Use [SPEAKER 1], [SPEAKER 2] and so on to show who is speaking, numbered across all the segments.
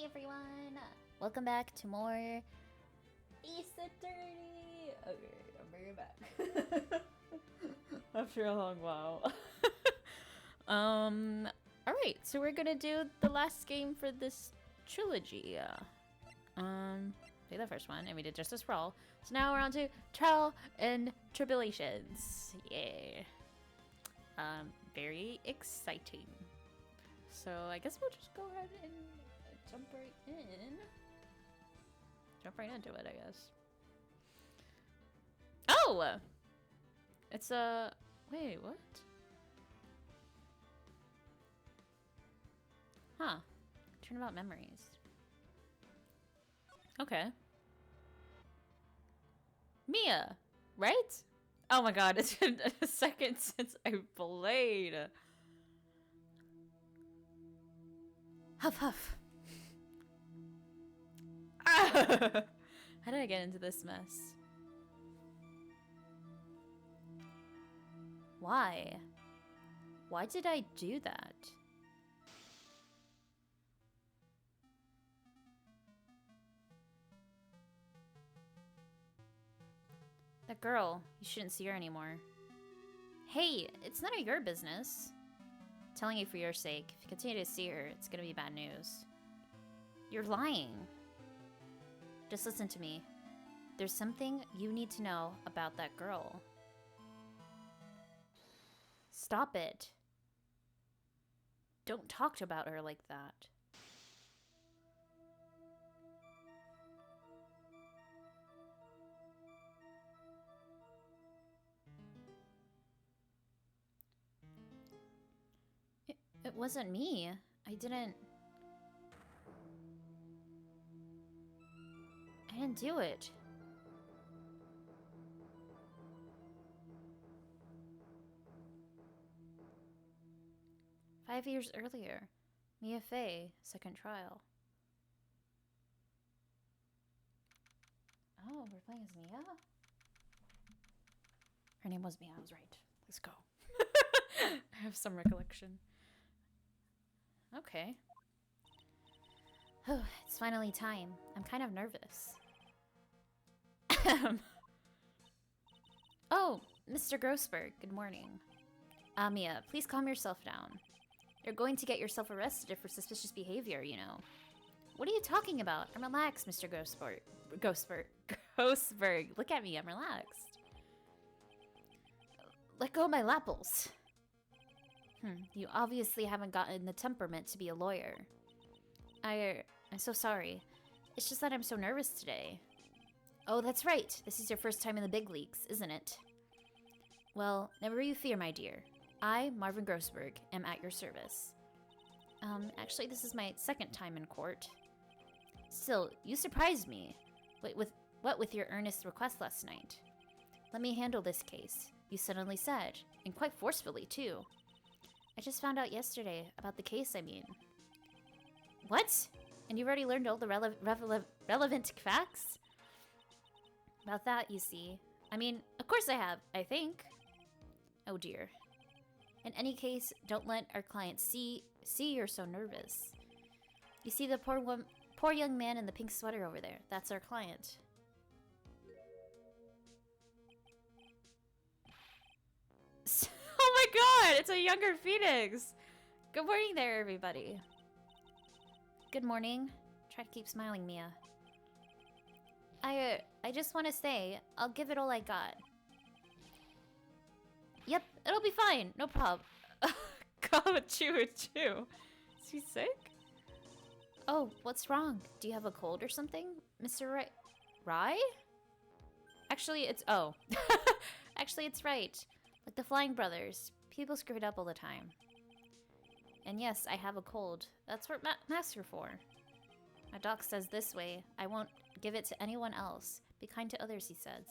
[SPEAKER 1] everyone! Welcome back to more Ace Attorney! Okay, I'm bringing it back. After a long while. Alright, so we're gonna do the last game for this trilogy. Play the first one, and we did Justice for All. So now we're on to Trial and Tribulations. Yeah. Very exciting. So I guess we'll just go ahead and jump right in. Jump right into it, I guess. Oh! It's a... Wait, what? Huh. Turnabout memories. Okay. Mia! Right? Oh my god, it's been a second since I played. Huff huff. Ah! How did I get into this mess? Why? Why did I do that? That girl, you shouldn't see her anymore. Hey, it's none of your business. I'm telling you for your sake, if you continue to see her, it's gonna be bad news. You're lying. Just listen to me. There's something you need to know about that girl. Stop it. Don't talk about her like that. It wasn't me. I didn't do it. "5 years earlier, Mia Fey, second trial." Oh, we're playing as Mia? Her name was Mia, I was right. Let's go. I have some recollection. Okay. Oh, it's finally time. I'm kind of nervous. Oh, Mr. Grossberg, good morning. Mia, please calm yourself down. You're going to get yourself arrested for suspicious behavior, you know. What are you talking about? I'm relaxed, Mr. Grossberg. Look at me, I'm relaxed. Let go of my lapples. You obviously haven't gotten the temperament to be a lawyer. I'm so sorry. It's just that I'm so nervous today. Oh, that's right. This is your first time in the big leagues, isn't it? Well, never you fear, my dear. I, Marvin Grossberg, am at your service. Actually, this is my second time in court. Still, you surprised me. What with your earnest request last night? Let me handle this case, you suddenly said, and quite forcefully, too. I just found out yesterday about the case, I mean. What? And you've already learned all the relevant facts? About that, you see. I mean, of course I have, I think. Oh dear. In any case, don't let our client see you're so nervous. You see the poor young man in the pink sweater over there? That's our client. Oh my god, it's a younger Phoenix! Good morning there, everybody. Good morning. Try to keep smiling, Mia. I just want to say, I'll give it all I got. Yep, it'll be fine. No problem. Choo. Is he sick? Oh, what's wrong? Do you have a cold or something? Mr. Wright? Rye? Actually, it's... Oh. Actually, it's Wright. Like the Flying Brothers. People screw it up all the time. And yes, I have a cold. That's what masks are for. My doc says this way, I won't give it to anyone else. Be kind to others, he says.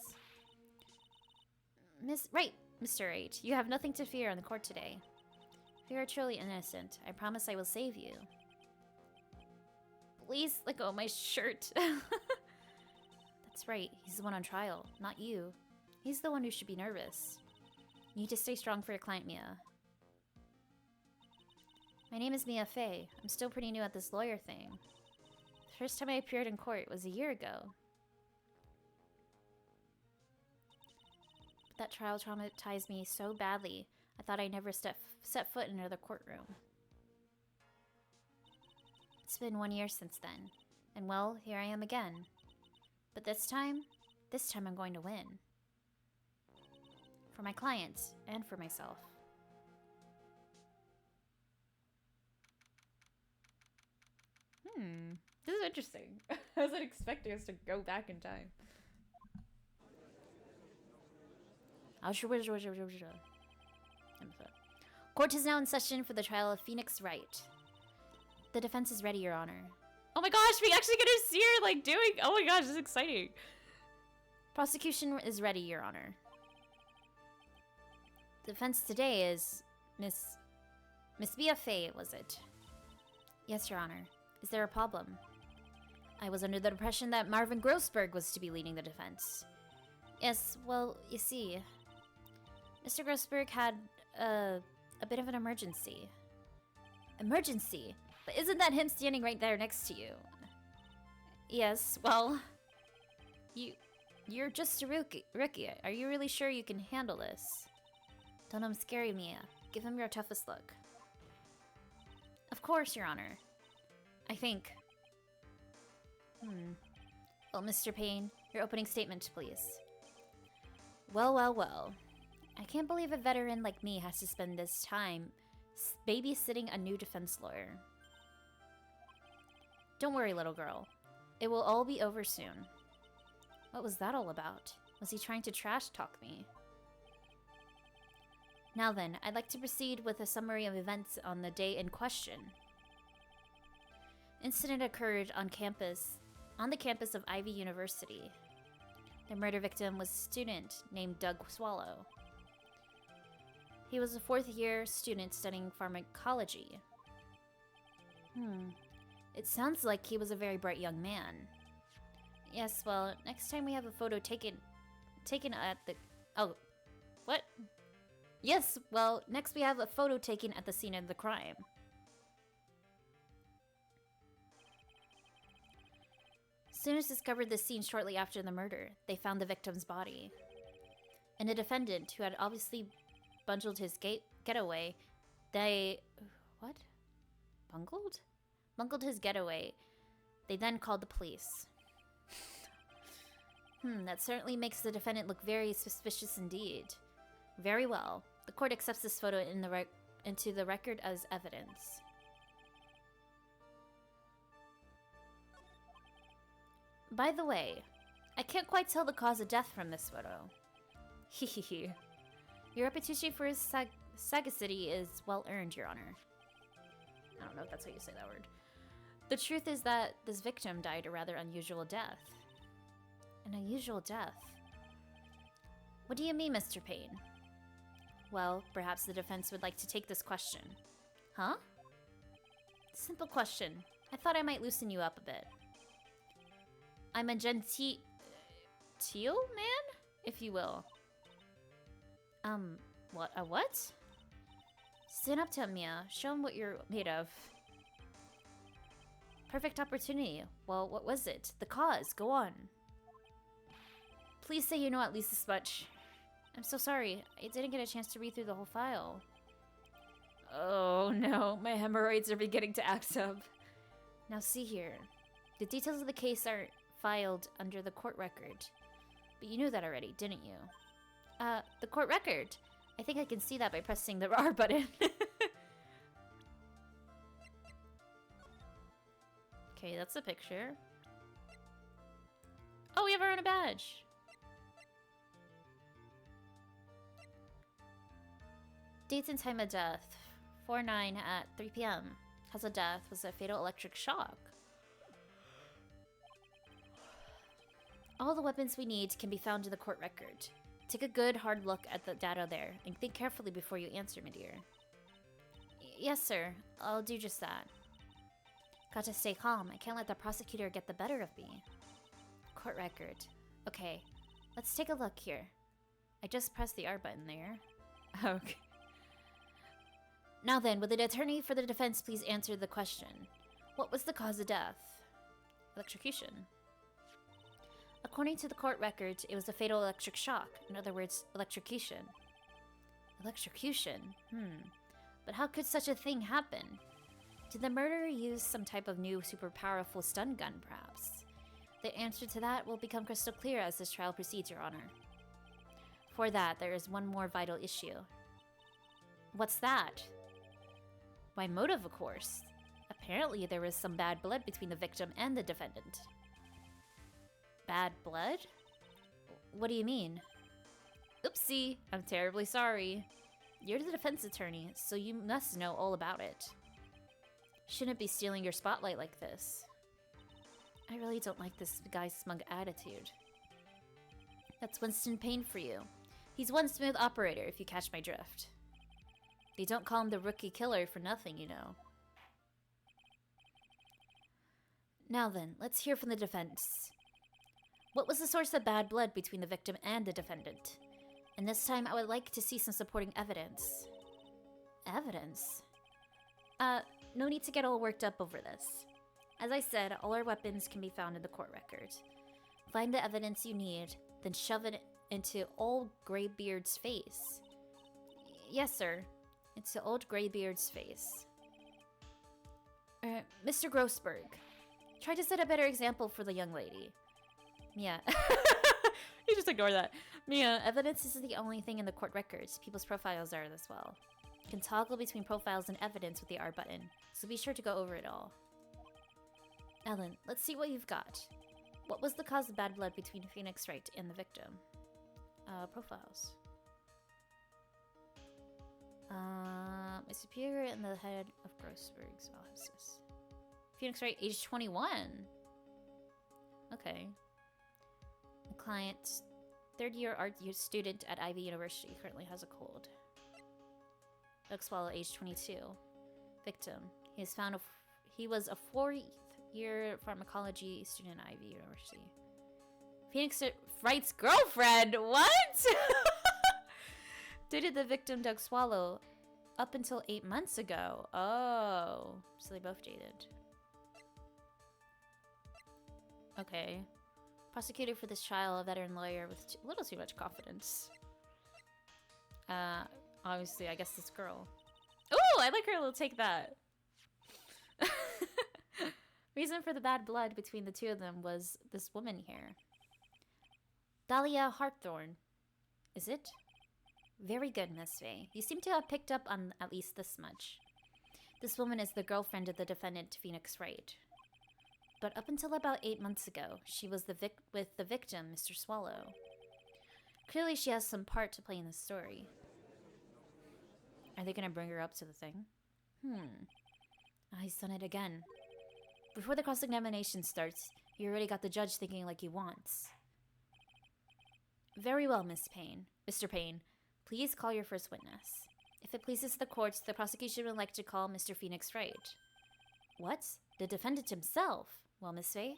[SPEAKER 1] Mr. Wright, you have nothing to fear in the court today. If you are truly innocent, I promise I will save you. Please let go of my shirt. That's right, he's the one on trial, not you. He's the one who should be nervous. You need to stay strong for your client, Mia. My name is Mia Fey. I'm still pretty new at this lawyer thing. The first time I appeared in court was a year ago. But that trial traumatized me so badly, I thought I'd never set foot in another courtroom. It's been 1 year since then, and well, here I am again. But this time I'm going to win. For my clients, and for myself. This is interesting. I wasn't expecting us to go back in time. Court is now in session for the trial of Phoenix Wright. The defense is ready, Your Honor. Oh my gosh, we actually get to see her, like, doing... Oh my gosh, this is exciting. Prosecution is ready, Your Honor. The defense today is... Miss BFA, was it? Yes, Your Honor. Is there a problem? I was under the impression that Marvin Grossberg was to be leading the defense. Yes, well, you see... Mr. Grossberg had a bit of an emergency. Emergency? But isn't that him standing right there next to you? Yes, well... You're just a rookie. Are you really sure you can handle this? Don't let him scare you, Mia. Give him your toughest look. Of course, Your Honor. I think... Well, Mr. Payne, your opening statement, please. Well. I can't believe a veteran like me has to spend this time babysitting a new defense lawyer. Don't worry, little girl. It will all be over soon. What was that all about? Was he trying to trash talk me? Now then, I'd like to proceed with a summary of events on the day in question. Incident occurred on the campus of Ivy University. The murder victim was a student named Doug Swallow. He was a fourth-year student studying pharmacology. It sounds like he was a very bright young man. Yes, well, next time we have a photo taken at the... Oh, what? Yes, well, next we have a photo taken at the scene of the crime. Students discovered the scene shortly after the murder. They found the victim's body. And the defendant, who had obviously bungled his getaway, what? Bungled his getaway. They then called the police. That certainly makes the defendant look very suspicious indeed. Very well. The court accepts this photo into the record as evidence. By the way, I can't quite tell the cause of death from this photo. Hehehe. Your reputation for sagacity is well earned, Your Honor. I don't know if that's how you say that word. The truth is that this victim died a rather unusual death. An unusual death? What do you mean, Mr. Payne? Well, perhaps the defense would like to take this question. Huh? Simple question. I thought I might loosen you up a bit. I'm a genteel man, if you will. What? Stand up to him, Mia. Show him what you're made of. Perfect opportunity. Well, what was it? The cause. Go on. Please say you know at least this much. I'm so sorry. I didn't get a chance to read through the whole file. Oh no, my hemorrhoids are beginning to act up. Now see here. The details of the case are filed under the court record. But you knew that already, didn't you? The court record. I think I can see that by pressing the R button. Okay, that's a picture. Oh, we have our own badge. Date and time of death. 4/9 at 3 p.m. Cause of death was a fatal electric shock. All the weapons we need can be found in the court record. Take a good, hard look at the data there, and think carefully before you answer, my dear. Yes, sir. I'll do just that. Got to stay calm. I can't let the prosecutor get the better of me. Court record. Okay, let's take a look here. I just pressed the R button there. Okay. Now then, would the attorney for the defense please answer the question? What was the cause of death? Electrocution. According to the court records, it was a fatal electric shock. In other words, electrocution. Electrocution? But how could such a thing happen? Did the murderer use some type of new super powerful stun gun, perhaps? The answer to that will become crystal clear as this trial proceeds, Your Honor. For that, there is one more vital issue. What's that? Why, motive, of course. Apparently, there was some bad blood between the victim and the defendant. Bad blood? What do you mean? Oopsie, I'm terribly sorry. You're the defense attorney, so you must know all about it. Shouldn't be stealing your spotlight like this. I really don't like this guy's smug attitude. That's Winston Payne for you. He's one smooth operator, if you catch my drift. They don't call him the rookie killer for nothing, you know. Now then, let's hear from the defense. What was the source of bad blood between the victim and the defendant? And this time, I would like to see some supporting evidence. Evidence? No need to get all worked up over this. As I said, all our weapons can be found in the court record. Find the evidence you need, then shove it into old Greybeard's face. Yes, sir. Into old Greybeard's face. Mr. Grossberg, try to set a better example for the young lady. Mia. You just ignore that. Mia, evidence isn't the only thing in the court records. People's profiles are as well. You can toggle between profiles and evidence with the R button, so be sure to go over it all. Ellen, let's see what you've got. What was the cause of bad blood between Phoenix Wright and the victim? Profiles. My superior and the head of Grossberg's offices. Phoenix Wright, age 21. Okay. The client, third-year art student at Ivy University, currently has a cold. Doug Swallow, age 22. Victim. He was a fourth-year pharmacology student at Ivy University. Phoenix Wright's girlfriend? What? Dated the victim, Doug Swallow, up until 8 months ago. Oh, so they both dated. Okay. Prosecutor for this trial, a veteran lawyer with a little too much confidence. Obviously, I guess this girl. Oh, I like her little take that. Reason for the bad blood between the two of them was this woman here. Dahlia Hartthorne. Is it? Very good, Miss Faye. You seem to have picked up on at least this much. This woman is the girlfriend of the defendant, Phoenix Wright. But up until about 8 months ago, she was with the victim, Mr. Swallow. Clearly she has some part to play in this story. Are they gonna bring her up to the thing? He's done it again. Before the cross-examination starts, you already got the judge thinking like he wants. Very well, Miss Payne. Mr. Payne, please call your first witness. If it pleases the courts, the prosecution would like to call Mr. Phoenix Wright. What? The defendant himself? Well, Miss Faye?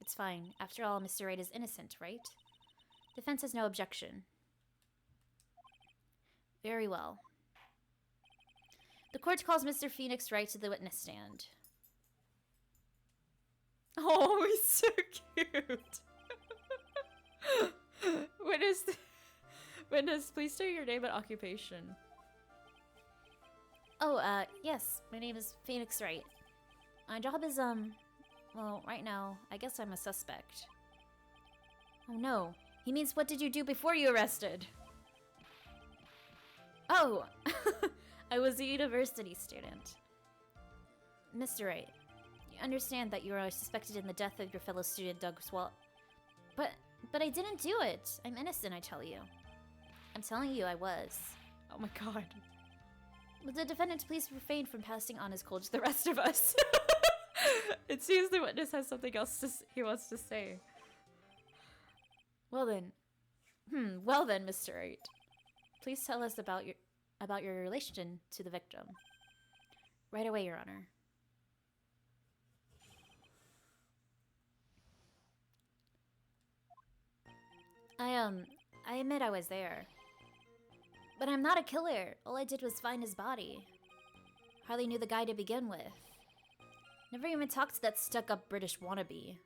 [SPEAKER 1] It's fine. After all, Mr. Wright is innocent, right? Defense has no objection. Very well. The court calls Mr. Phoenix Wright to the witness stand. Oh, he's so cute. Witness, please state your name and occupation. Oh, yes. My name is Phoenix Wright. My job is, well, right now, I guess I'm a suspect. Oh no. He means what did you do before you arrested? Oh! I was a university student. Mr. Wright, you understand that you are suspected in the death of your fellow student, Doug Swallow. But I didn't do it. I'm innocent, I tell you. I'm telling you I was. Oh my god. Would the defendant please refrain from passing on his cold to the rest of us? It seems the witness has something else he wants to say. Well then. Well then, Mr. Wright. Please tell us about your relation to the victim. Right away, Your Honor. I admit I was there. But I'm not a killer. All I did was find his body. Hardly knew the guy to begin with. Never even talked to that stuck-up British wannabe.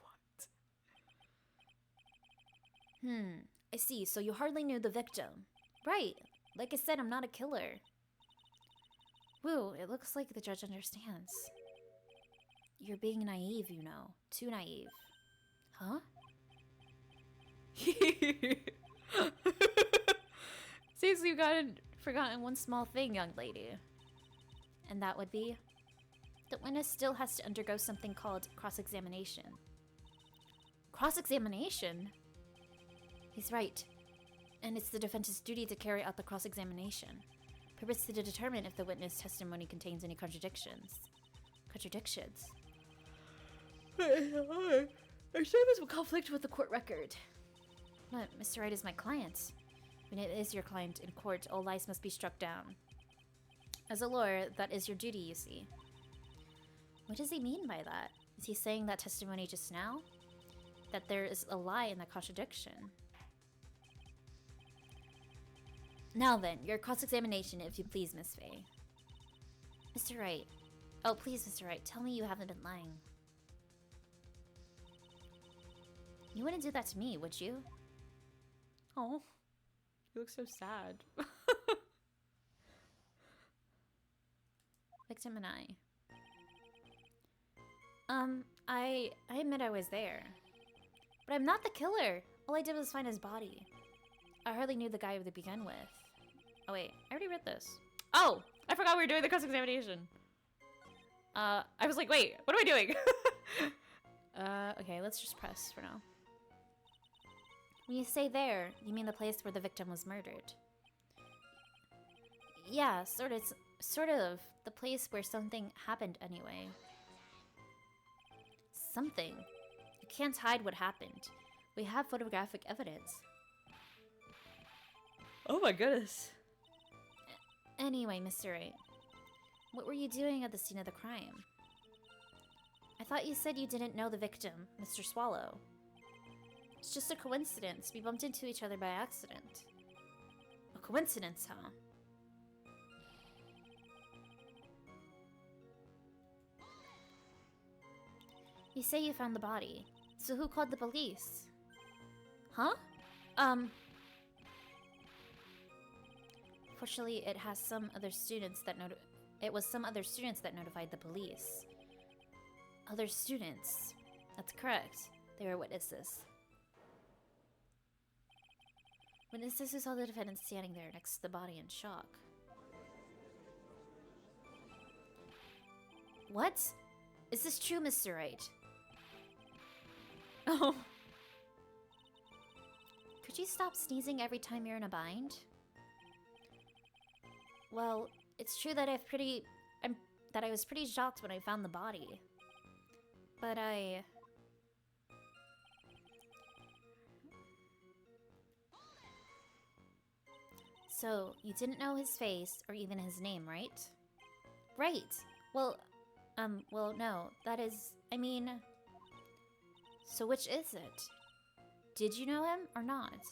[SPEAKER 1] What? I see, so you hardly knew the victim. Right. Like I said, I'm not a killer. Woo, it looks like the judge understands. You're being naive, you know. Too naive. Huh? Seems you've forgotten one small thing, young lady. And that would be? The witness still has to undergo something called cross-examination. Cross-examination? He's right. And it's the defense's duty to carry out the cross-examination. Purpose to determine if the witness testimony contains any contradictions. Contradictions? Our statements will conflict with the court record. But Mr. Wright is my client. When it is your client in court, all lies must be struck down. As a lawyer, that is your duty, you see. What does he mean by that? Is he saying that testimony just now? That there is a lie in that contradiction? Now then, your cross-examination, if you please, Miss Faye. Mr. Wright. Oh, please, Mr. Wright, tell me you haven't been lying. You wouldn't do that to me, would you? Oh, you look so sad. Victim and I admit I was there. But I'm not the killer. All I did was find his body. I hardly knew the guy to begin with. Oh wait, I already read this. Oh, I forgot we were doing the cross-examination. I was like, wait, what am I doing? Okay, let's just press for now. When you say there, you mean the place where the victim was murdered? Yeah, sort of. The place where something happened anyway. Something? You can't hide what happened. We have photographic evidence. Oh my goodness. Anyway, Mr. Wright. What were you doing at the scene of the crime? I thought you said you didn't know the victim, Mr. Swallow. It's just a coincidence. We bumped into each other by accident. A coincidence, huh? You say you found the body. So who called the police? Huh? Fortunately, it was some other students that notified the police. Other students. That's correct. They were witnesses. Witnesses who saw the defendant standing there next to the body in shock. What? Is this true, Mr. Wright? Oh. Could you stop sneezing every time you're in a bind? Well, it's true that I was pretty shocked when I found the body. But So, you didn't know his face or even his name, right? Right. Well, no. That is, so which is it? Did you know him or not?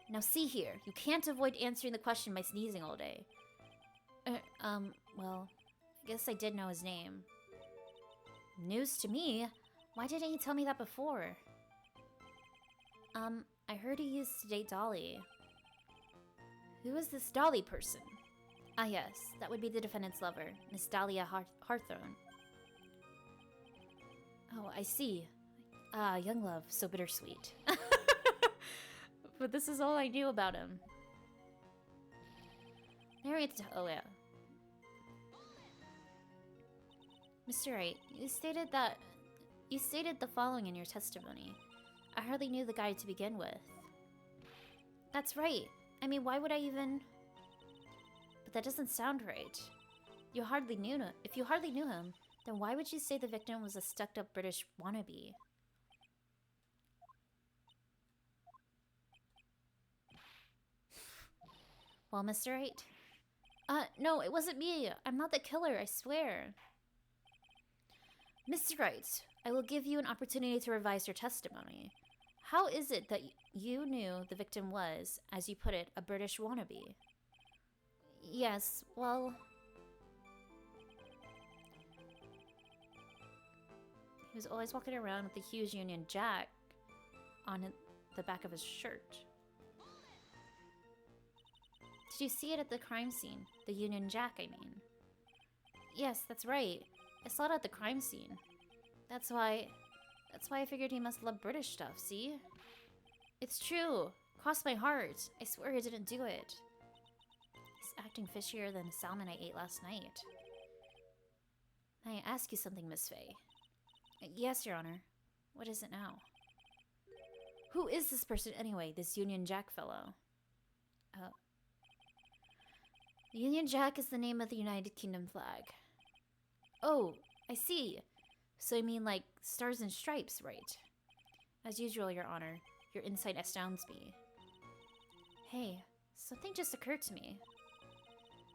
[SPEAKER 1] Now see here, you can't avoid answering the question by sneezing all day. Well, I guess I did know his name. News to me? Why didn't you tell me that before? I heard he used to date Dolly. Who is this Dolly person? Ah yes, that would be the defendant's lover, Miss Dahlia Hawthorne. Oh, I see. Ah, young love, so bittersweet. But this is all I knew about him. Oh yeah. Mr. Wright, you stated the following in your testimony. I hardly knew the guy to begin with. That's right. Why would I even... But that doesn't sound right. If you hardly knew him, then why would you say the victim was a stuck-up British wannabe? Well, Mr. Wright? No, it wasn't me. I'm not the killer, I swear. Mr. Wright, I will give you an opportunity to revise your testimony. How is it that you knew the victim was, as you put it, a British wannabe? Yes, well... He was always walking around with a huge Union Jack on the back of his shirt. Did you see it at the crime scene? The Union Jack, I mean. Yes, that's right. I saw it at the crime scene. That's why I figured he must love British stuff, see? It's true. Cross my heart. I swear I didn't do it. He's acting fishier than the salmon I ate last night. May I ask you something, Miss Faye? Yes, Your Honor. What is it now? Who is this person anyway, this Union Jack fellow? Union Jack is the name of the United Kingdom flag. Oh, I see. So you mean like stars and stripes, right? As usual, Your Honor. Your insight astounds me. Hey, something just occurred to me.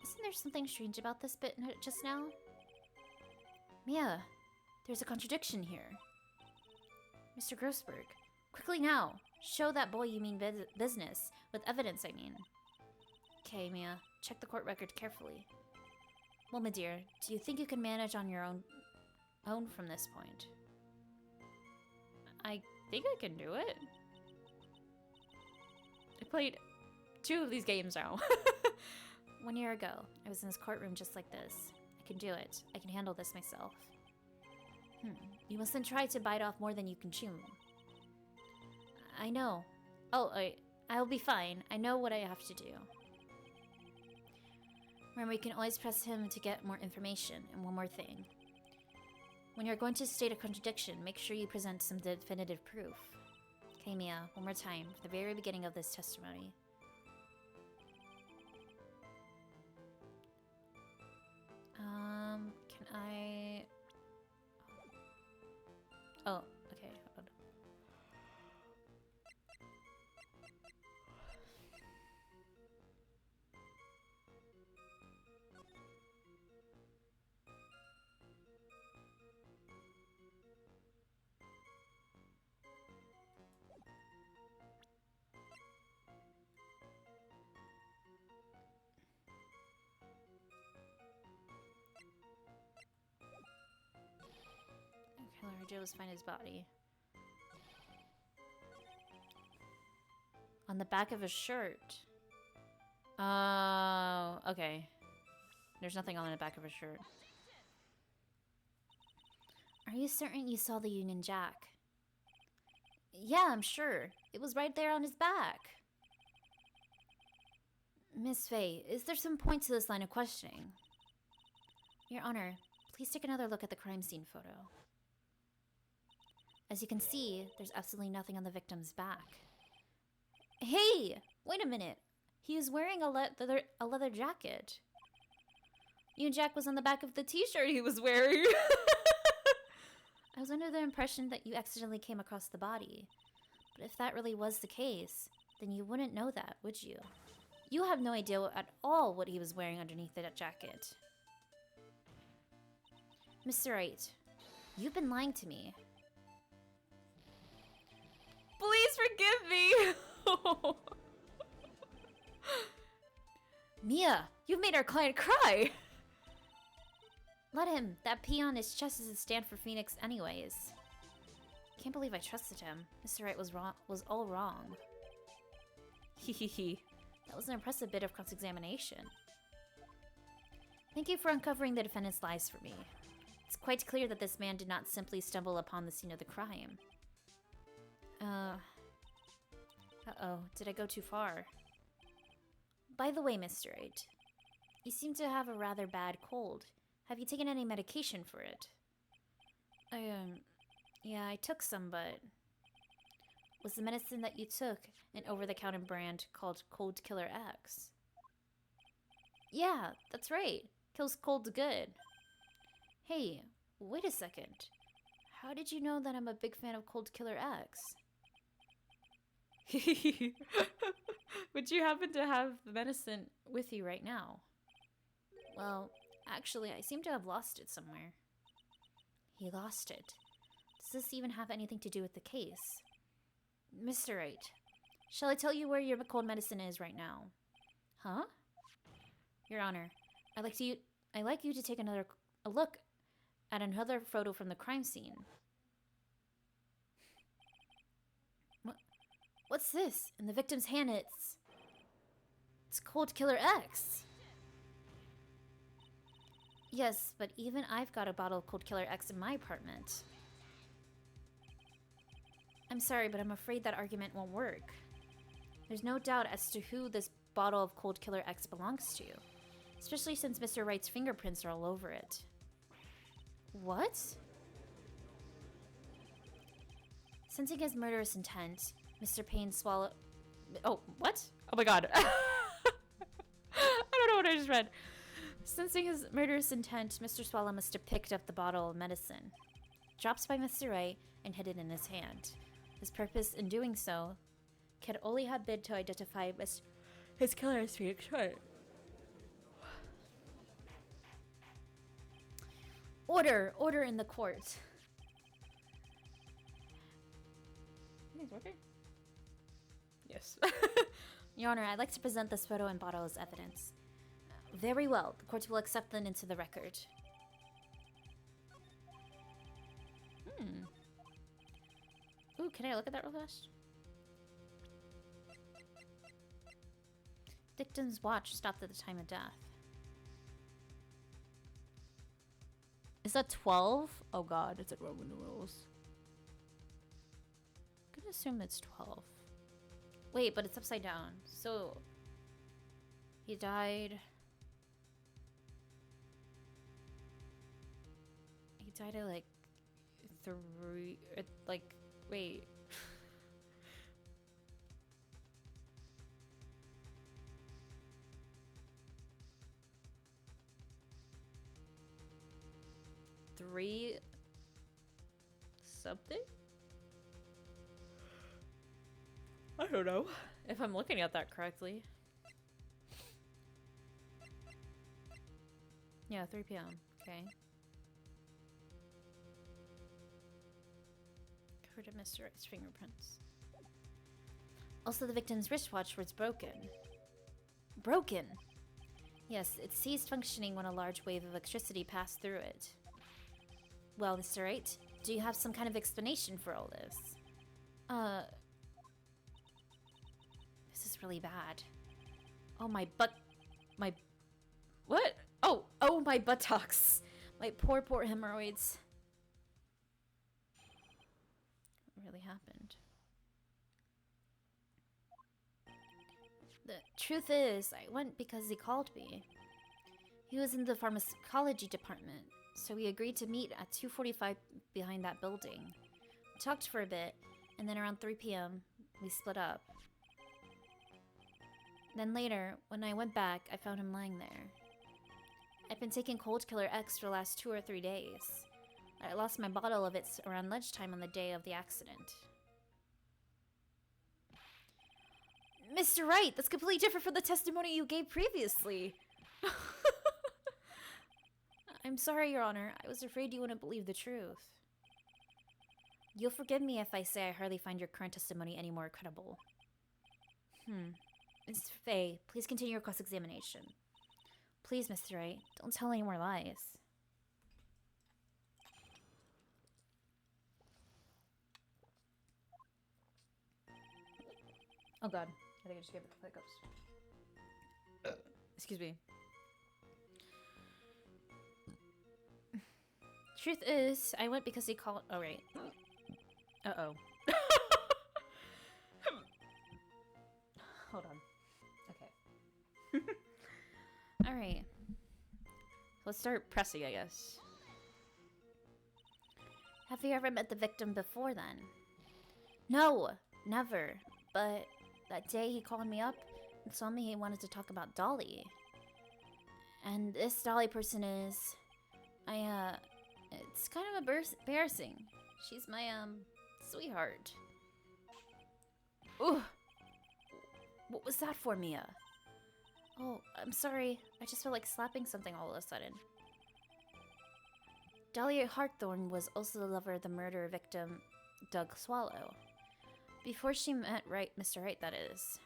[SPEAKER 1] Isn't there something strange about this bit just now? Mia, there's a contradiction here. Mr. Grossberg, quickly now! Show that boy you mean business. With evidence, I mean. Okay, Mia. Check the court record carefully. Well, my dear, do you think you can manage on your own from this point? I think I can do it. I played 2 of these games now. 1 year ago, I was in this courtroom just like this. I can do it. I can handle this myself. You mustn't try to bite off more than you can chew. I know. Oh, I'll be fine. I know what I have to do. Remember, we can always press him to get more information. And one more thing. When you're going to state a contradiction, make sure you present some definitive proof. Okay, Mia, one more time, from the very beginning of this testimony. Can I... Oh, okay, hold on. Okay, Joe's find his body. On the back of his shirt. Oh, okay. There's nothing on the back of his shirt. Are you certain you saw the Union Jack? Yeah, I'm sure. It was right there on his back. Miss Faye, is there some point to this line of questioning? Your Honor, please take another look at the crime scene photo. As you can see, there's absolutely nothing on the victim's back. Hey! Wait a minute. He was wearing a leather jacket. Union Jack was on the back of the t-shirt he was wearing. I was under the impression that you accidentally came across the body. But if that really was the case, then you wouldn't know that, would you? You have no idea at all what he was wearing underneath that jacket. Mr. Wright, you've been lying to me. Please forgive me! Mia, you've made our client cry! Let him. That P on his chest is a stand for Phoenix anyways. Can't believe I trusted him. Mr. Wright was all wrong. Hehehe. That was an impressive bit of cross-examination. Thank you for uncovering the defendant's lies for me. It's quite clear that this man did not simply stumble upon the scene of the crime. Uh-oh, did I go too far? By the way, Mr. Wright, you seem to have a rather bad cold. Have you taken any medication for it? Yeah, I took some, but... Was the medicine that you took an over-the-counter brand called Cold Killer X? Yeah, that's right. Kills colds good. Hey, wait a second. How did you know that I'm a big fan of Cold Killer X? Would you happen to have the medicine with you right now? Well, actually, I seem to have lost it somewhere. He lost it. Does this even have anything to do with the case? Mr. Wright, shall I tell you where your cold medicine is right now? Huh? Your Honor, I'd like you to take a look at another photo from the crime scene. What's this? In the victim's hand, it's Cold Killer X. Yes, but even I've got a bottle of Cold Killer X in my apartment. I'm sorry, but I'm afraid that argument won't work. There's no doubt as to who this bottle of Cold Killer X belongs to, especially since Mr. Wright's fingerprints are all over it. What? Sensing his murderous intent, Mr. Payne swallowed... Oh, what? Oh my god. I don't know what I just read. Sensing his murderous intent, Mr. Swallow must have picked up the bottle of medicine, dropped by Mr. Wright, and hid it in his hand. His purpose in doing so could only have been to identify his killer's reaction. Order! Order in the court. It's working? Yes. Your Honor, I'd like to present this photo and bottle as evidence. Very well. The court will accept them into the record. Ooh, can I look at that real fast? Victim's watch stopped at the time of death. Is that 12? Oh god, it's at Roman numerals. I'm gonna assume it's 12. Wait, but it's upside down. So he died. He died at like 3. Like, wait. Three something? I don't know if I'm looking at that correctly. Yeah, 3 p.m. Okay. Covered in Mr. Wright's fingerprints. Also, the victim's wristwatch was broken. Broken? Yes, it ceased functioning when a large wave of electricity passed through it. Well, Mr. Wright, do you have some kind of explanation for all this? This is really bad. Oh, my butt... My... What? Oh, my buttocks. My poor hemorrhoids. What really happened? The truth is, I went because he called me. He was in the pharmacology department, so we agreed to meet at 2:45 behind that building. We talked for a bit, and then around 3 p.m., we split up. Then later, when I went back, I found him lying there. I've been taking Cold Killer X for the last 2 or 3 days. I lost my bottle of it around lunchtime on the day of the accident. Mr. Wright, that's completely different from the testimony you gave previously. I'm sorry, Your Honor. I was afraid you wouldn't believe the truth. You'll forgive me if I say I hardly find your current testimony any more credible. Ms. Faye, please continue your cross-examination. Please, Mr. Wright, don't tell any more lies. Oh god, I think I just gave it the hiccups. Excuse me. Truth is, I went because he called. Oh, right. Uh-oh. Hold on. Okay. Alright. Let's start pressing, I guess. Have you ever met the victim before then? No, never. But that day he called me up and told me he wanted to talk about Dolly. And this Dolly person is... It's kind of embarrassing. She's my, sweetheart. Ooh! What was that for, Mia? Oh, I'm sorry. I just felt like slapping something all of a sudden. Dahlia Hartthorne was also the lover of the murder victim, Doug Swallow. Before she met Mr. Wright, that is.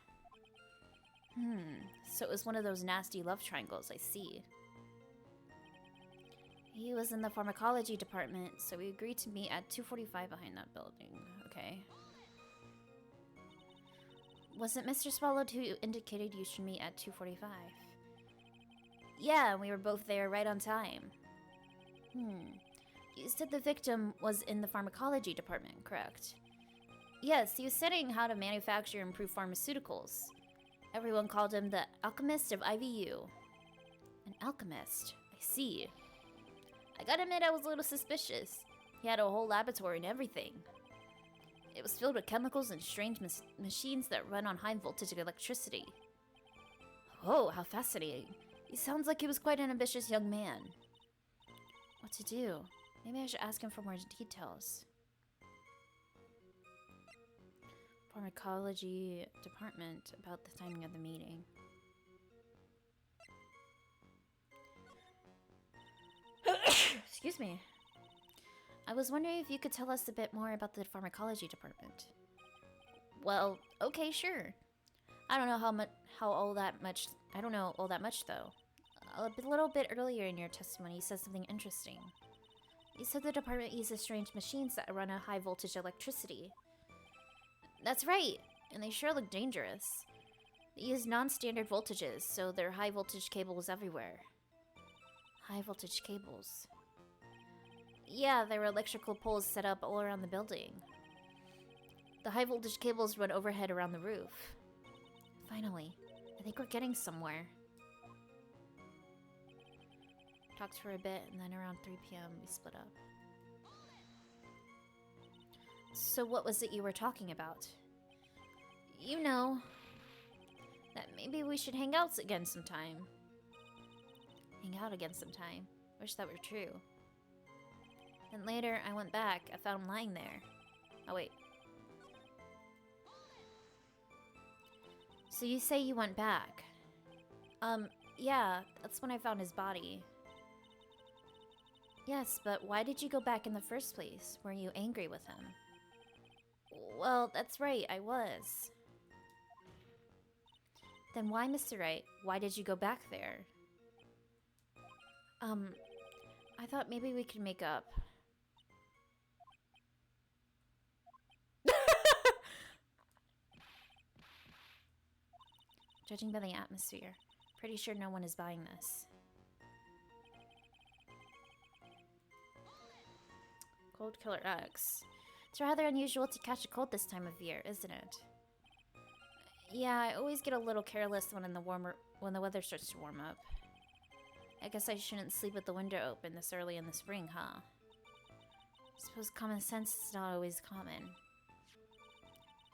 [SPEAKER 1] So it was one of those nasty love triangles, I see. He was in the pharmacology department, so we agreed to meet at 2:45 behind that building. Okay. Was it Mr. Swallow who indicated you should meet at 2:45? Yeah, we were both there right on time. You said the victim was in the pharmacology department, correct? Yes, he was studying how to manufacture and improve pharmaceuticals. Everyone called him the alchemist of IVU. An alchemist? I see. I gotta admit I was a little suspicious. He had a whole laboratory and everything. It was filled with chemicals and strange machines that run on high voltage electricity. Oh, how fascinating. He sounds like he was quite an ambitious young man. What to do? Maybe I should ask him for more details. Pharmacology department about the timing of the meeting. Excuse me. I was wondering if you could tell us a bit more about the pharmacology department. Well, okay, sure. I don't know all that much though. A little bit earlier in your testimony, you said something interesting. You said the department uses strange machines that run on high voltage electricity. That's right, and they sure look dangerous. They use non-standard voltages, so there are high voltage cables everywhere. High voltage cables. Yeah, there were electrical poles set up all around the building. The high voltage cables run overhead around the roof. Finally, I think we're getting somewhere. Talked for a bit, and then around 3 p.m. we split up. So what was it you were talking about? You know, that maybe we should hang out again sometime. Hang out again sometime. Wish that were true. Then later, I went back. I found him lying there. Oh, wait. So you say you went back? Yeah, that's when I found his body. Yes, but why did you go back in the first place? Were you angry with him? Well, that's right, I was. Then why, Mr. Wright? Why did you go back there? I thought maybe we could make up. Judging by the atmosphere, pretty sure no one is buying this. Cold Killer X. It's rather unusual to catch a cold this time of year, isn't it? Yeah, I always get a little careless when the weather starts to warm up. I guess I shouldn't sleep with the window open this early in the spring, huh? Suppose common sense is not always common.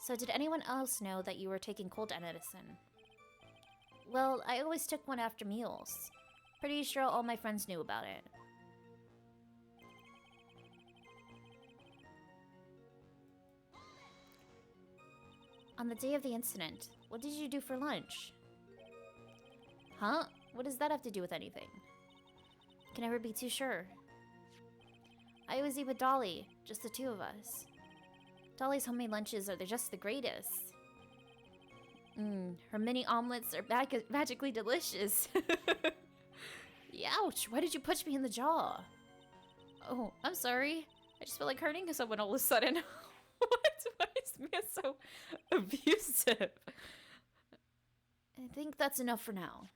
[SPEAKER 1] So did anyone else know that you were taking cold medicine? Well, I always took one after meals. Pretty sure all my friends knew about it. On the day of the incident, what did you do for lunch? Huh? What does that have to do with anything? Can never be too sure. I always eat with Dolly, just the two of us. Dolly's homemade lunches are just the greatest. Her mini omelets are magically delicious. Ouch, why did you punch me in the jaw? Oh, I'm sorry. I just felt like hurting someone all of a sudden. What? Why is Mia so abusive? I think that's enough for now.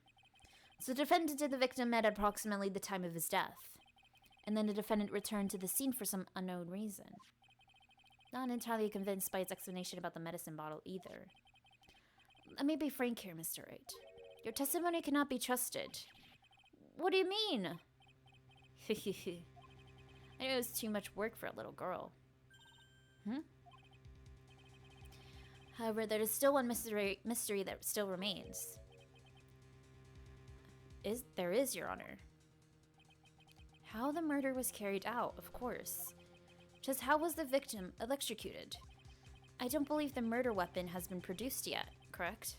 [SPEAKER 1] So the defendant and the victim met at approximately the time of his death. And then the defendant returned to the scene for some unknown reason. Not entirely convinced by its explanation about the medicine bottle either. Let me be frank here, Mr. Wright. Your testimony cannot be trusted. What do you mean? I know it's too much work for a little girl. However, there is still one mystery that still remains. There is, Your Honor. How the murder was carried out, of course. Just how was the victim electrocuted? I don't believe the murder weapon has been produced yet, correct?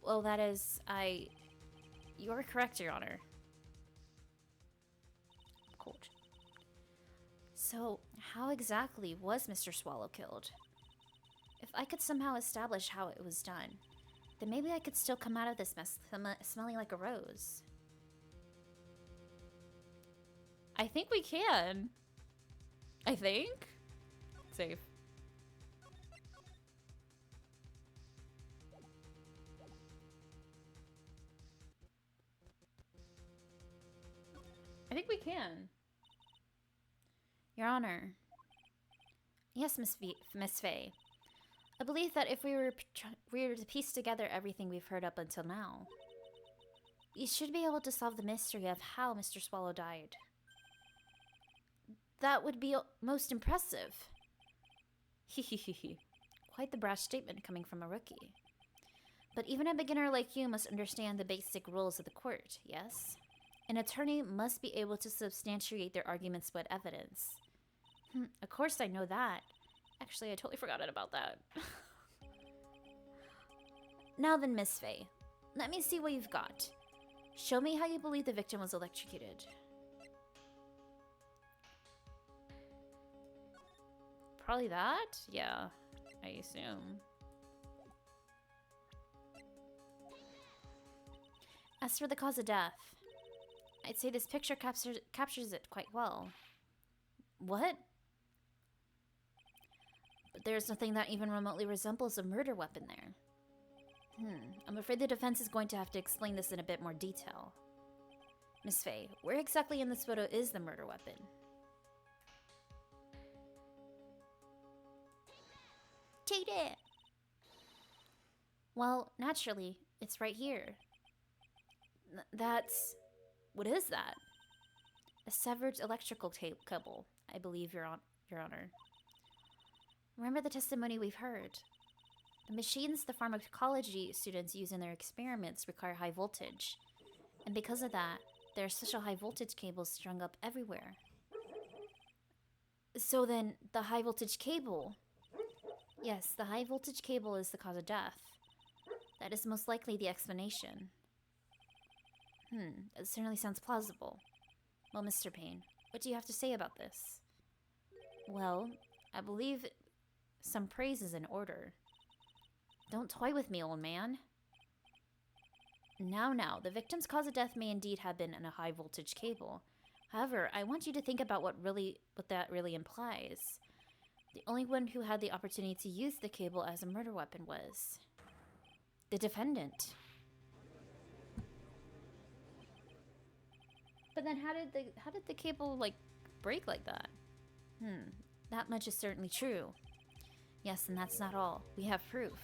[SPEAKER 1] Well, that is, You are correct, Your Honor. Cold. So, how exactly was Mr. Swallow killed? If I could somehow establish how it was done, then maybe I could still come out of this mess smelling like a rose. I think we can. I think. Safe. I think we can. Your Honor. Yes, Miss Faye. I believe that if we were to piece together everything we've heard up until now, we should be able to solve the mystery of how Mr. Swallow died. That would be most impressive. Hehehehe. Quite the brash statement coming from a rookie. But even a beginner like you must understand the basic rules of the court, yes? An attorney must be able to substantiate their arguments with evidence. Of course I know that. Actually, I totally forgot about that. Now then, Miss Faye, let me see what you've got. Show me how you believe the victim was electrocuted. Probably that? Yeah, I assume. As for the cause of death, I'd say this picture captures it quite well. What? But there's nothing that even remotely resembles a murder weapon there. I'm afraid the defense is going to have to explain this in a bit more detail. Miss Faye, where exactly in this photo is the murder weapon? Take it! Well, naturally, it's right here. That's... What is that? A severed electrical cable, I believe, Your Honor. Remember the testimony we've heard. The machines the pharmacology students use in their experiments require high voltage. And because of that, there are special high voltage cables strung up everywhere. So then, the high voltage cable... Yes, the high voltage cable is the cause of death. That is most likely the explanation. It certainly sounds plausible. Well, Mr. Payne, what do you have to say about this? Well, I believe some praise is in order. Don't toy with me, old man. Now, the victim's cause of death may indeed have been in a high voltage cable. However, I want you to think about what that really implies. The only one who had the opportunity to use the cable as a murder weapon was... the defendant. But then how did the cable, like, break like that? That much is certainly true. Yes, and that's not all. We have proof.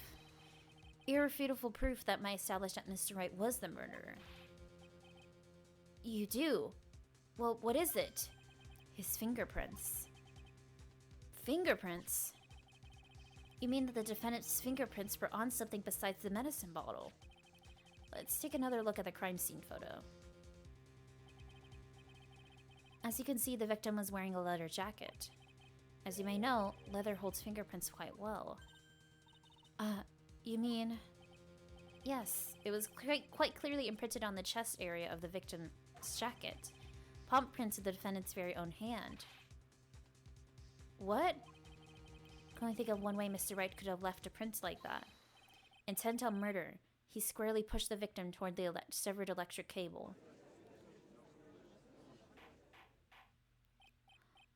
[SPEAKER 1] Irrefutable proof that might establish that Mr. Wright was the murderer. You do? Well, what is it? His fingerprints. Fingerprints? You mean that the defendant's fingerprints were on something besides the medicine bottle? Let's take another look at the crime scene photo. As you can see, the victim was wearing a leather jacket. As you may know, leather holds fingerprints quite well. You mean... Yes, it was quite clearly imprinted on the chest area of the victim's jacket. Palm prints of the defendant's very own hand. What? I can only think of one way Mr. Wright could have left a print like that. Intent on murder, he squarely pushed the victim toward the severed electric cable.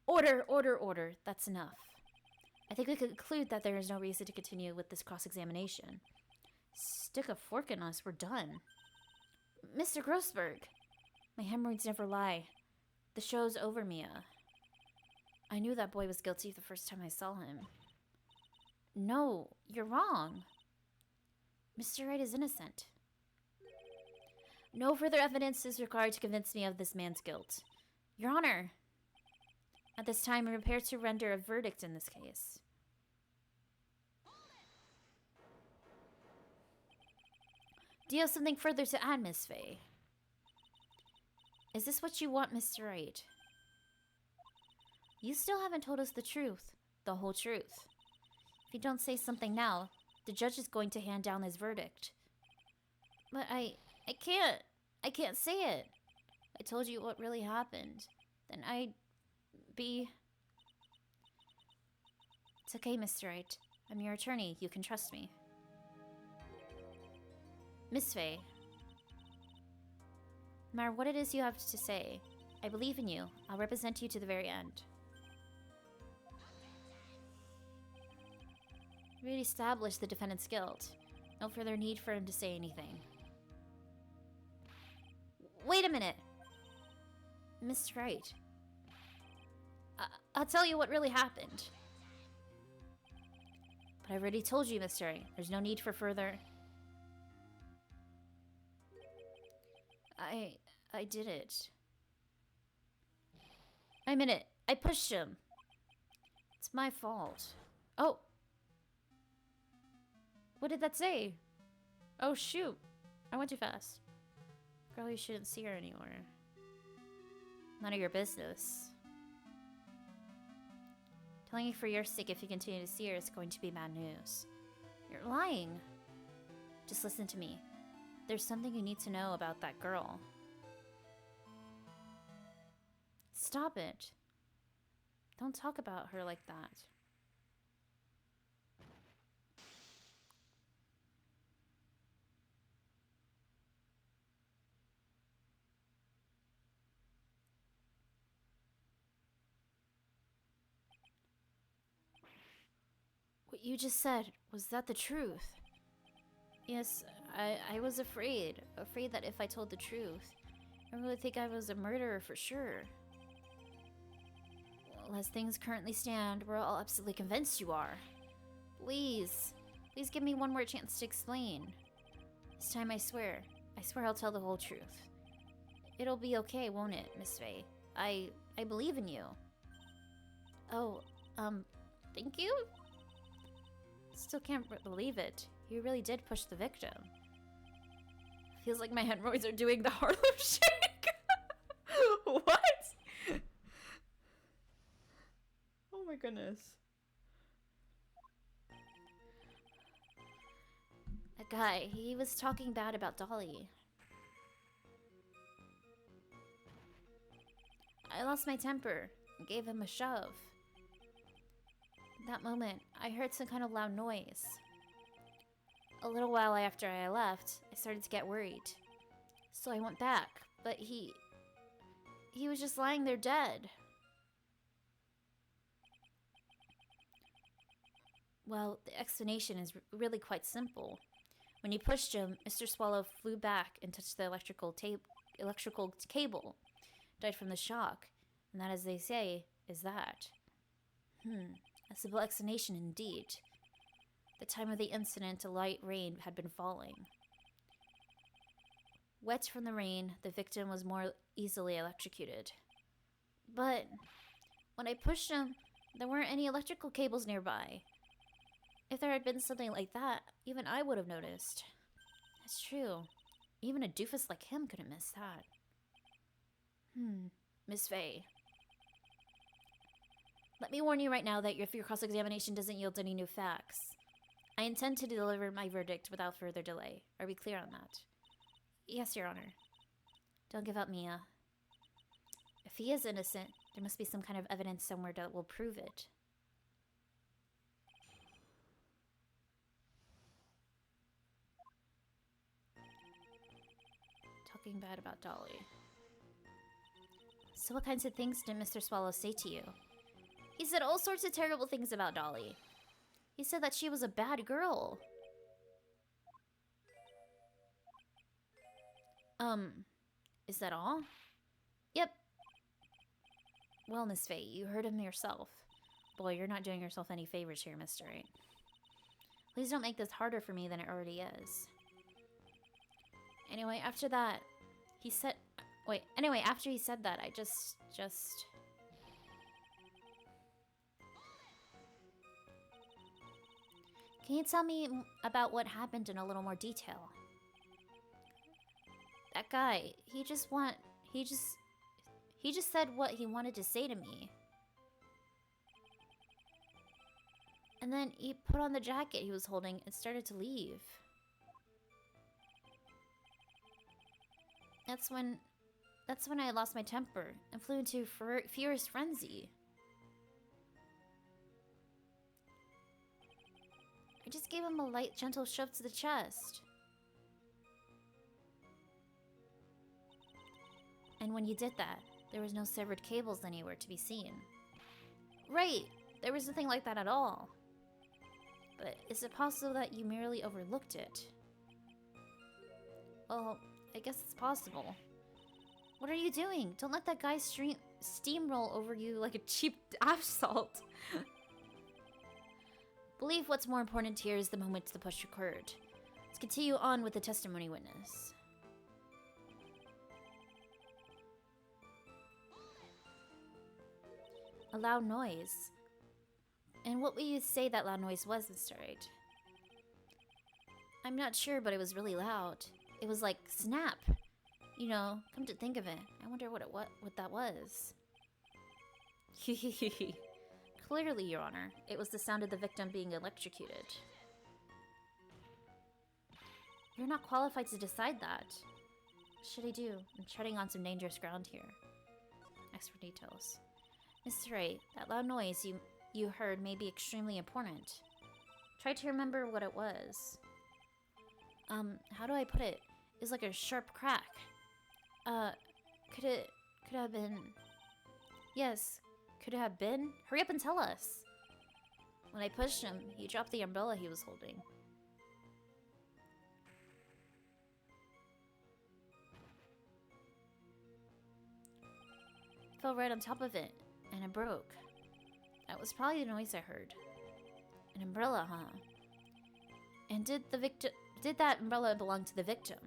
[SPEAKER 1] Order. That's enough. I think we could conclude that there is no reason to continue with this cross-examination. Stick a fork in us, we're done. Mr. Grossberg! My hemorrhoids never lie. The show's over, Mia. I knew that boy was guilty the first time I saw him. No, you're wrong. Mr. Wright is innocent. No further evidence is required to convince me of this man's guilt. Your Honor! At this time, I'm prepared to render a verdict in this case. Do you have something further to add, Miss Faye? Is this what you want, Mr. Wright? You still haven't told us the truth. The whole truth. If you don't say something now, the judge is going to hand down his verdict. But I can't say it. I told you what really happened. Then I'd be... It's okay, Mr. Wright. I'm your attorney. You can trust me. Miss Faye. No matter what it is you have to say, I believe in you. I'll represent you to the very end. We already established the defendant's guilt. No further need for him to say anything. Wait a minute! Miss Wright. I'll tell you what really happened. But I already told you, Mr. Wright. There's no need for further... I did it. I meant it. I pushed him. It's my fault. Oh! What did that say? Oh, shoot. I went too fast. Girl, you shouldn't see her anymore. None of your business. Telling you for your sake, if you continue to see her, it's going to be bad news. You're lying. Just listen to me. There's something you need to know about that girl. Stop it. Don't talk about her like that. What you just said, was that the truth? Yes, I was afraid. Afraid that if I told the truth, I really think I was a murderer for sure. Well, as things currently stand, we're all absolutely convinced you are. Please give me one more chance to explain. This time I swear I'll tell the whole truth. It'll be okay, won't it, Miss Faye? I believe in you. Oh, thank you? Still can't believe it. You really did push the victim. Feels like my hemorrhoids are doing the Harlem Shake. What? Oh my goodness. That guy, he was talking bad about Dolly. I lost my temper and gave him a shove. In that moment, I heard some kind of loud noise. A little while after I left, I started to get worried. So I went back, but he was just lying there dead. Well, the explanation is really quite simple. When you pushed him, Mr. Swallow flew back and touched the electrical cable. Died from the shock. And that, as they say, is that. A simple explanation indeed. At the time of the incident, a light rain had been falling. Wet from the rain, the victim was more easily electrocuted. But when I pushed him, there weren't any electrical cables nearby. If there had been something like that, even I would have noticed. That's true. Even a doofus like him couldn't miss that. Miss Faye. Let me warn you right now that if your cross-examination doesn't yield any new facts, I intend to deliver my verdict without further delay. Are we clear on that? Yes, Your Honor. Don't give up, Mia. If he is innocent, there must be some kind of evidence somewhere that will prove it. Talking bad about Dolly. So what kinds of things did Mr. Swallow say to you? He said all sorts of terrible things about Dolly. He said that she was a bad girl. Is that all? Yep. Well, Miss Faye, you heard him yourself. Boy, you're not doing yourself any favors here, Mr. Wright. Please don't make this harder for me than it already is. Anyway, after that, he said... Wait, anyway, after he said that, I just... Can you tell me about what happened in a little more detail? That guy, he just said what he wanted to say to me. And then he put on the jacket he was holding and started to leave. That's when I lost my temper and flew into furious frenzy. I just gave him a light, gentle shove to the chest. when you did that, there was no severed cables anywhere to be seen. Right! There was nothing like that at all. But is it possible that you merely overlooked it? Well, I guess it's possible. What are you doing? Don't let that guy steamroll over you like a cheap asphalt. Believe what's more important here is the moment the push occurred. Let's continue on with the testimony witness. A loud noise. And what would you say that loud noise was, Mr. Wright? I'm not sure, but it was really loud. It was like, snap! You know, come to think of it, I wonder what that was. Clearly, Your Honor, it was the sound of the victim being electrocuted. You're not qualified to decide that. What should I do? I'm treading on some dangerous ground here. Ask for details. Mr. Wright, that loud noise you heard may be extremely important. Try to remember what it was. How do I put it? It was like a sharp crack. Could it have been... Yes, could it have been? Hurry up and tell us! When I pushed him, he dropped the umbrella he was holding. Fell right on top of it, and it broke. That was probably the noise I heard. An umbrella, huh? And did that umbrella belong to the victim?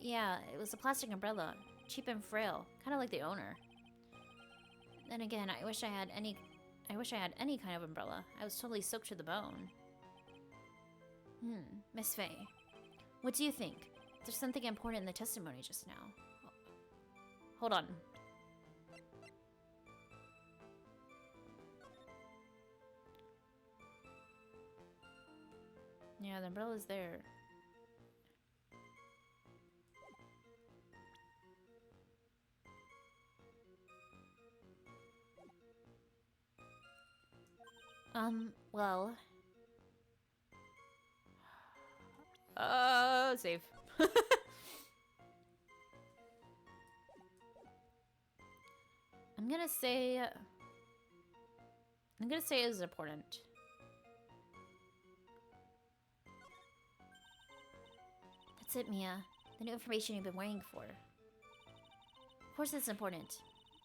[SPEAKER 1] Yeah, it was a plastic umbrella, cheap and frail, kind of like the owner. Then again, I wish I had any kind of umbrella. I was totally soaked to the bone. Miss Faye, what do you think? There's something important in the testimony just now. Hold on. Yeah, the umbrella's there. Well... save. I'm gonna say it was important. That's it, Mia. The new information you've been waiting for. Of course it's important.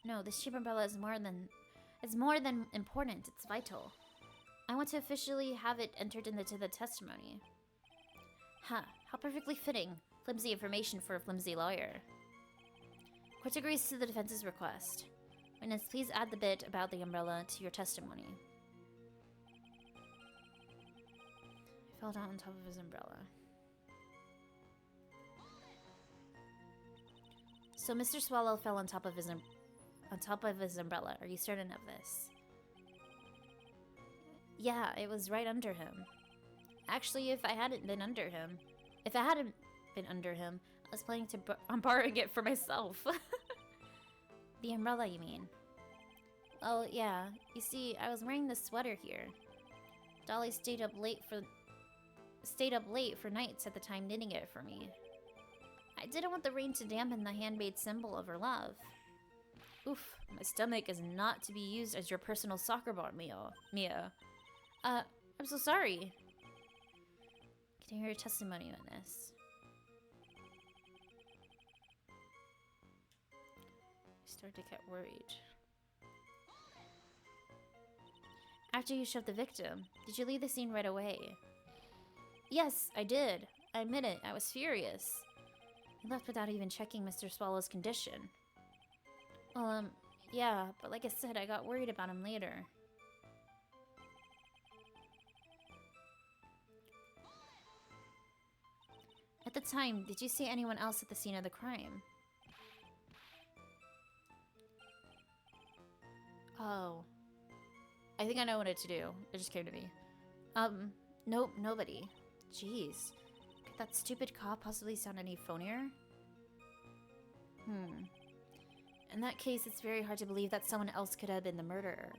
[SPEAKER 1] No, this cheap umbrella is more than important. It's vital. I want to officially have it entered into the testimony. Huh, how perfectly fitting. Flimsy information for a flimsy lawyer. Court agrees to the defense's request. Witness, please add the bit about the umbrella to your testimony. He fell down on top of his umbrella. So Mr. Swallow fell on top of his umbrella. Are you certain of this? Yeah, it was right under him. Actually, if I hadn't been under him, I was planning to borrowing it for myself. The umbrella, you mean? Well, yeah. You see, I was wearing this sweater here. Dolly stayed up late for nights at the time knitting it for me. I didn't want the rain to dampen the handmade symbol of her love. Oof, my stomach is not to be used as your personal soccer ball, Mia. I'm so sorry. Can I hear your testimony on this? I start to get worried. After you shoved the victim, did you leave the scene right away? Yes, I did. I admit it, I was furious. I left without even checking Mr. Swallow's condition. Well, yeah, but like I said, I got worried about him later. At the time, did you see anyone else at the scene of the crime? Oh. I think I know what to do. It just came to me. Nope, nobody. Jeez. Could that stupid cop possibly sound any phonier? In that case, it's very hard to believe that someone else could have been the murderer.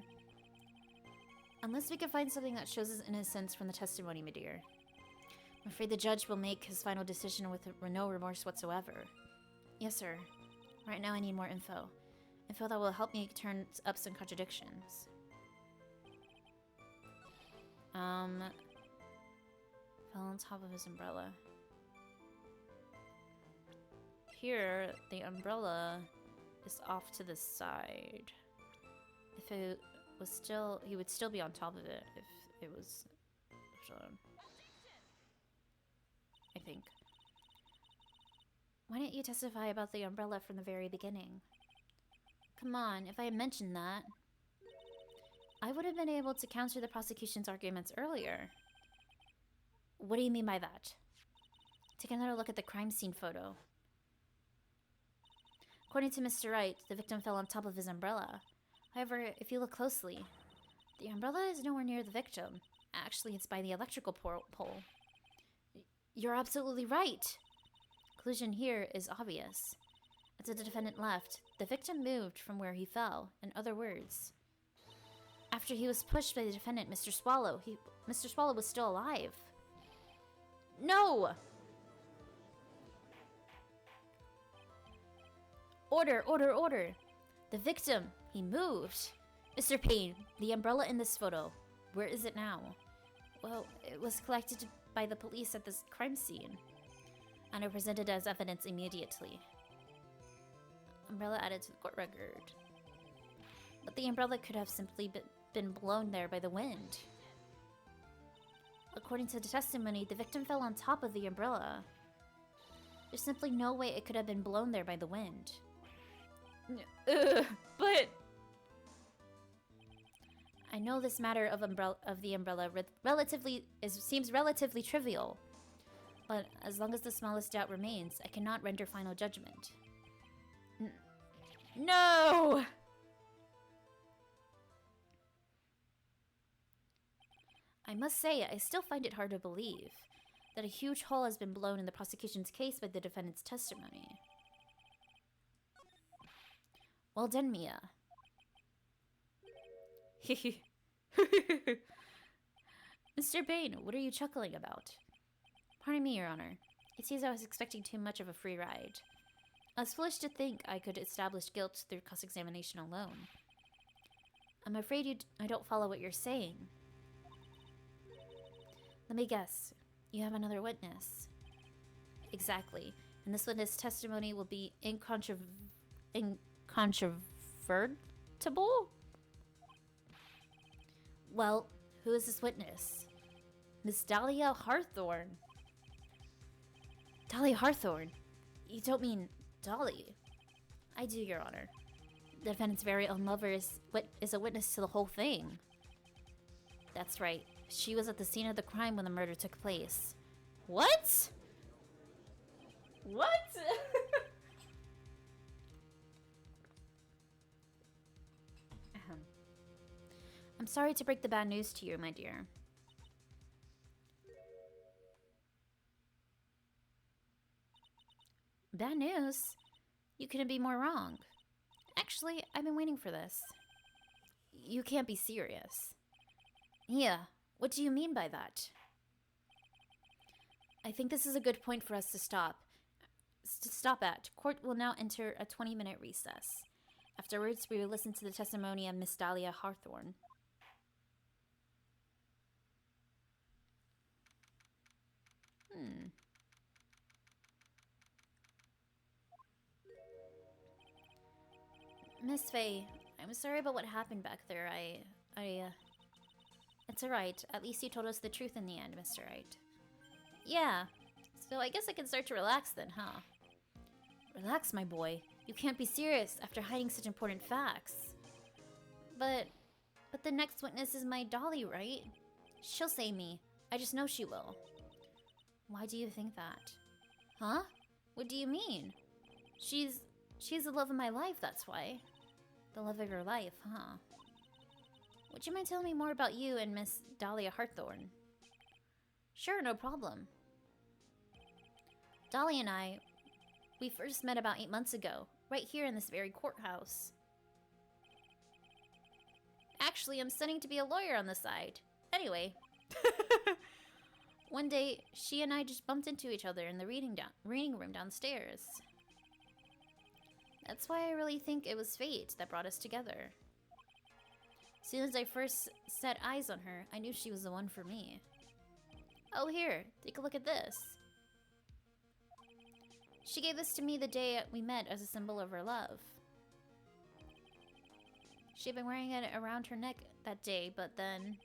[SPEAKER 1] Unless we can find something that shows his innocence from the testimony, my dear. I'm afraid the judge will make his final decision with no remorse whatsoever. Yes, sir. Right now I need more info. Info that will help me turn up some contradictions. Fell on top of his umbrella. Here, the umbrella is off to the side. If it was still, he would still be on top of it if it was shown. I think. Why didn't you testify about the umbrella from the very beginning? Come on, if I had mentioned that, I would have been able to counter the prosecution's arguments earlier. What do you mean by that? Take another look at the crime scene photo. According to Mr. Wright, the victim fell on top of his umbrella. However, if you look closely, the umbrella is nowhere near the victim. Actually, it's by the electrical pole. You're absolutely right! Conclusion here is obvious. As the defendant left, the victim moved from where he fell. In other words, after he was pushed by the defendant, Mr. Swallow was still alive. No! Order, order, order! The victim, he moved. Mr. Payne, the umbrella in this photo, where is it now? Well, it was collected by the police at this crime scene, and are presented as evidence immediately. Umbrella added to the court record. But the umbrella could have simply been blown there by the wind. According to the testimony, the victim fell on top of the umbrella. There's simply no way it could have been blown there by the wind. But I know this matter of the umbrella seems relatively trivial, but as long as the smallest doubt remains, I cannot render final judgment. No! I must say, I still find it hard to believe that a huge hole has been blown in the prosecution's case by the defendant's testimony. Well done, Mia. Mr. Bain, what are you chuckling about? Pardon me, Your Honor. It seems I was expecting too much of a free ride. I was foolish to think I could establish guilt through cross-examination alone. I'm afraid I don't follow what you're saying. Let me guess. You have another witness. Exactly. And this witness' testimony will be incontrovertible? Well, who is this witness? Miss Dahlia Hawthorne. Dahlia Hawthorne? You don't mean Dolly? I do, Your Honor. The defendant's very own lover is a witness to the whole thing. That's right. She was at the scene of the crime when the murder took place. What? What? I'm sorry to break the bad news to you, my dear. Bad news? You couldn't be more wrong. Actually, I've been waiting for this. You can't be serious. Yeah, what do you mean by that? I think this is a good point for us to stop. At. Court will now enter a 20-minute recess. Afterwards, we will listen to the testimony of Miss Dahlia Hawthorne. Miss Faye, I'm sorry about what happened back there. It's alright. At least you told us the truth in the end, Mr. Wright. Yeah. So I guess I can start to relax then, huh? Relax, my boy. You can't be serious after hiding such important facts. But the next witness is my Dolly, right? She'll save me. I just know she will. Why do you think that? Huh? What do you mean? She's the love of my life, that's why. The love of your life, huh? Would you mind telling me more about you and Miss Dahlia Hawthorne? Sure, no problem. Dolly and I, we first met about 8 months ago, right here in this very courthouse. Actually, I'm studying to be a lawyer on the side. Anyway. One day, she and I just bumped into each other in the reading room downstairs. That's why I really think it was fate that brought us together. As soon as I first set eyes on her, I knew she was the one for me. Oh, here, take a look at this. She gave this to me the day we met as a symbol of her love. She had been wearing it around her neck that day, but then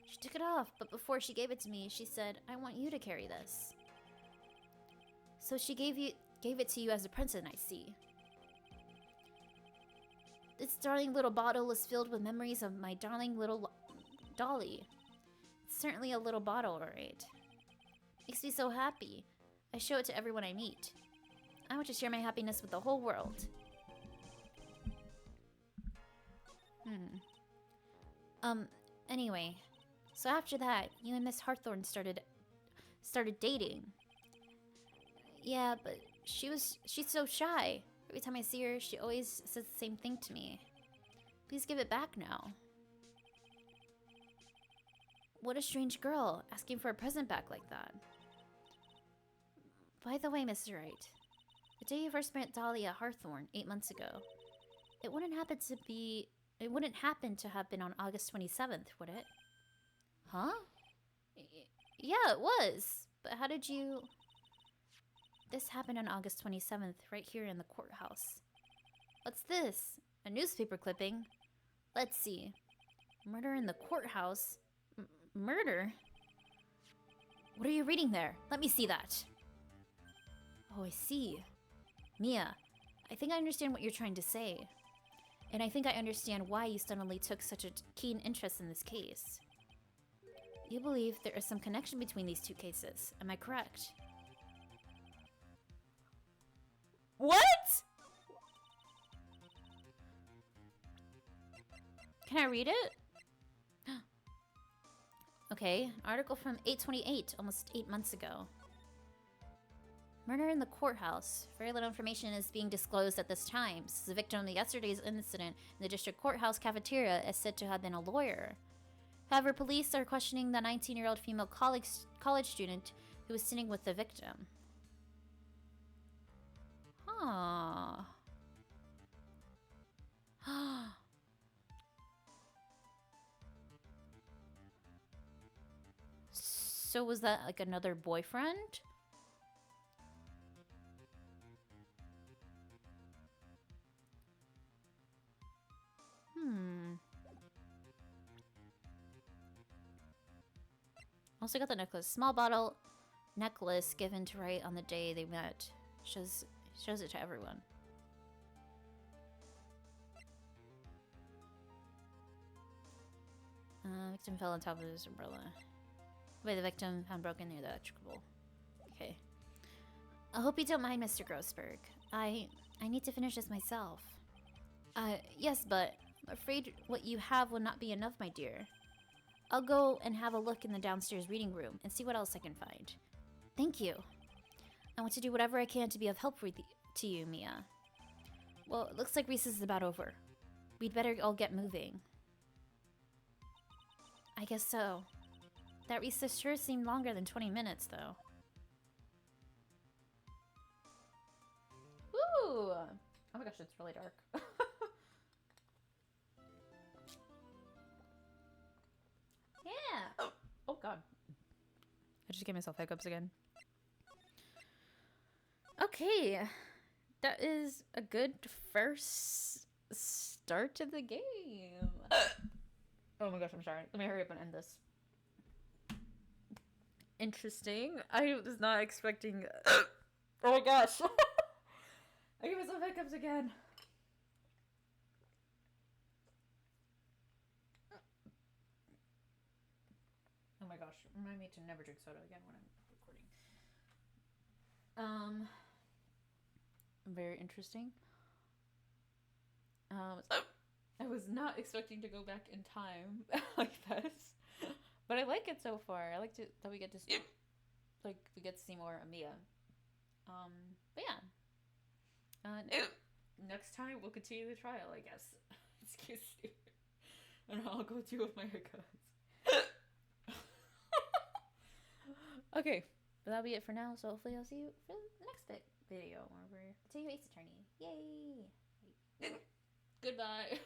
[SPEAKER 1] she took it off. But before she gave it to me, she said, "I want you to carry this." So she gave it to you as a present, I see. This darling little bottle is filled with memories of my darling little Dolly. It's certainly a little bottle, alright. Makes me so happy. I show it to everyone I meet. I want to share my happiness with the whole world. Anyway. So after that, you and Miss Hawthorne started dating. Yeah, but she's so shy. Every time I see her, she always says the same thing to me. Please give it back now. What a strange girl, asking for a present back like that. By the way, Mr. Wright, the day you first met Dahlia Hawthorne 8 months ago, it wouldn't happen to have been on August 27th, would it? Huh? Yeah, it was. But how did you... This happened on August 27th, right here in the courthouse. What's this? A newspaper clipping? Let's see. Murder in the courthouse? Murder? What are you reading there? Let me see that. Oh, I see. Mia, I think I understand what you're trying to say. And I think I understand why you suddenly took such a keen interest in this case. You believe there is some connection between these two cases, am I correct? What? Can I read it? Okay, an article from 8/28, almost 8 months ago. Murder in the courthouse. Very little information is being disclosed at this time. The victim of yesterday's incident in the district courthouse cafeteria is said to have been a lawyer. However, police are questioning the 19-year-old female college student who was sitting with the victim. Huh. So was that like another boyfriend? Also got the necklace. Small bottle necklace given to Wright on the day they met. Shows it to everyone. Victim fell on top of his umbrella. By the victim found broken near the electrical. Okay. I hope you don't mind, Mr. Grossberg. I need to finish this myself. Yes, but I'm afraid what you have will not be enough, my dear. I'll go and have a look in the downstairs reading room and see what else I can find. Thank you. I want to do whatever I can to be of help to you, Mia. Well, it looks like recess is about over. We'd better all get moving. I guess so. That recess sure seemed longer than 20 minutes, though. Ooh! Oh my gosh, it's really dark. Yeah! Oh god. I just gave myself hiccups again. Okay. That is a good first start to the game. Oh my gosh, I'm sorry. Let me hurry up and end this. Interesting. I was not expecting... Oh my gosh. I gave myself hiccups again. Oh my gosh. Remind me to never drink soda again when I'm recording. Very interesting. I was not expecting to go back in time like this. But I like it so far. I like that we get to see, we get to see more of Mia. But yeah. Next time we'll continue the trial, I guess. Excuse me. And I'll go deal with my hiccups. Okay, but that'll be it for now. So hopefully I'll see you for the next bit. video where we're. I'll tell you Ace Attorney. Yay!
[SPEAKER 2] Goodbye.